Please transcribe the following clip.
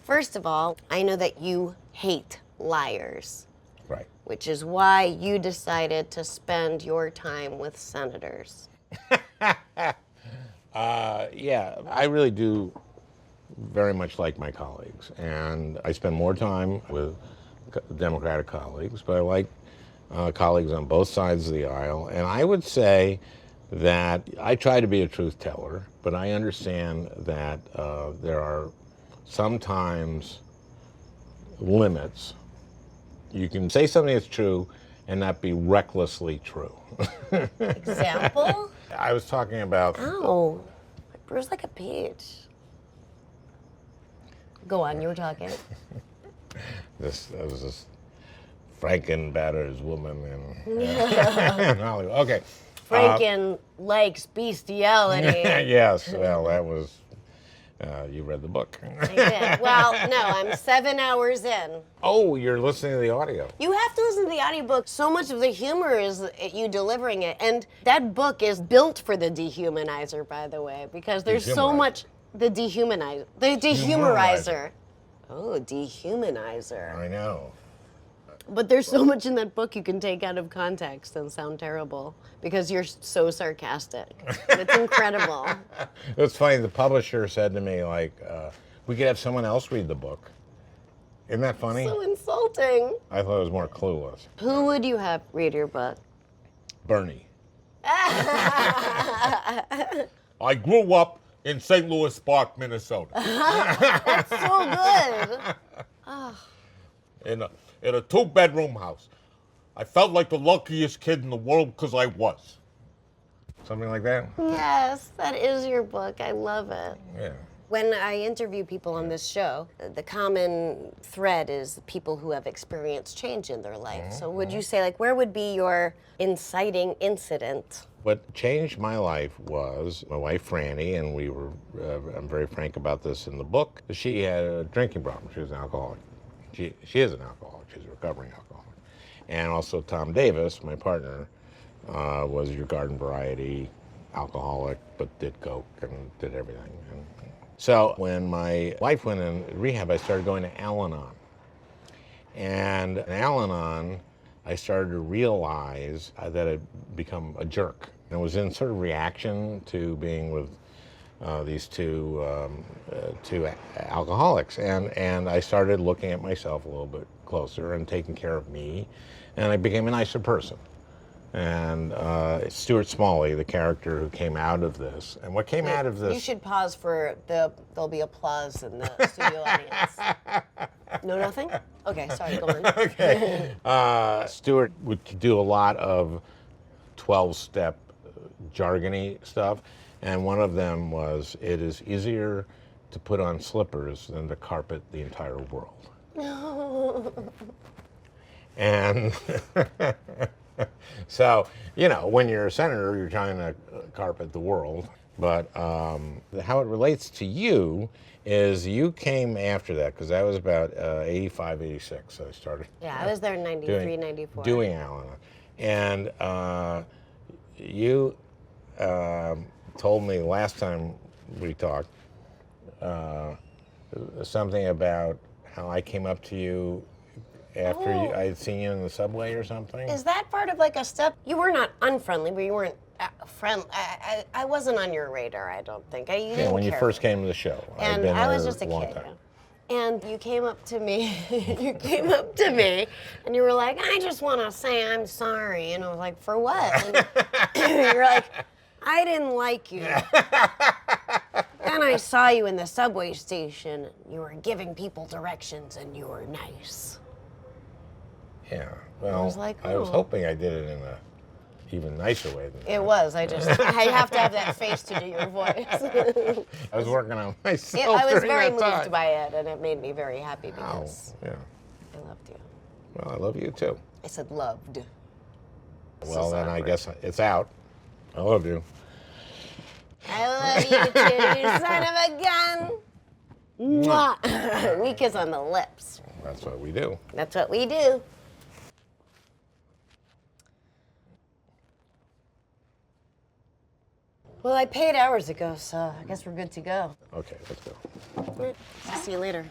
First of all, I know that you hate liars. Right. Which is why you decided to spend your time with senators. Yeah, I really do very much like my colleagues, and I spend more time with Democratic colleagues, but I like colleagues on both sides of the aisle, and I would say that I try to be a truth teller, but I understand that there are sometimes limits. You can say something that's true and not be recklessly true. Example? I was talking about... Ow, I bruised like a peach. Go on, you were talking. There was this Franken batters woman in Hollywood. Okay. Franken likes bestiality. Yes, well, that was... you read the book. I did. Well, no, I'm 7 hours in. Oh, you're listening to the audio. You have to listen to the audiobook. So much of the humor is you delivering it. And that book is built for the dehumanizer, by the way, because there's so much... The dehumanizer. The dehumorizer. Oh, dehumanizer. I know. But there's so much in that book you can take out of context and sound terrible because you're so sarcastic. It's incredible. It's funny, the publisher said to me, like, we could have someone else read the book. Isn't that funny? So insulting. I thought it was more clueless. Who would you have read your book? Bernie. I grew up in St. Louis Park, Minnesota. That's so good. Oh. In a 2-bedroom house. I felt like the luckiest kid in the world because I was. Something like that? Yes, that is your book. I love it. Yeah. When I interview people on this show, the common thread is people who have experienced change in their life. So would you say, like, where would be your inciting incident? What changed my life was my wife, Franny, and we were, I'm very frank about this in the book, she had a drinking problem. She was an alcoholic. She is an alcoholic. She's a recovering alcoholic. And also Tom Davis, my partner, was your garden variety alcoholic, but did coke and did everything. And so when my wife went in rehab, I started going to Al-Anon. And in Al-Anon, I started to realize that I'd become a jerk. And it was in sort of reaction to being with these two alcoholics. And I started looking at myself a little bit closer and taking care of me. And I became a nicer person. And Stuart Smalley, the character who came out of this, and what came out of this... You should pause for there'll be applause in the studio audience. No, nothing? Okay, sorry, go on. Okay. Stuart would do a lot of 12-step jargony stuff, and one of them was, it is easier to put on slippers than to carpet the entire world. And... So, you know, when you're a senator, you're trying to carpet the world. But how it relates to you is you came after that, because that was about 85, 86, so I started. Yeah, I was there in 93, 94. Doing Al-Anon. And you told me last time we talked something about how I came up to you after I had seen you in the subway or something? Is that part of like a step? You were not unfriendly, but you weren't friendly. I wasn't on your radar, I don't think. You didn't when you care first for me. came to the show. And I was just a kid. And you came up to me, and you were like, I just want to say I'm sorry. And I was like, for what? And you're like, I didn't like you. Then I saw you in the subway station. You were giving people directions, and you were nice. Yeah, well, I was hoping I did it in a even nicer way than that. It was. I have to have that face to do your voice. I was working on myself. I was very moved by it, and it made me very happy because I loved you. Well, I love you too. I said loved. Well, then I guess it's out. I love you. I love you too, you son of a gun. Mwah. We kiss on the lips. That's what we do. That's what we do. Well, I paid hours ago, so I guess we're good to go. Okay, let's go. See you later.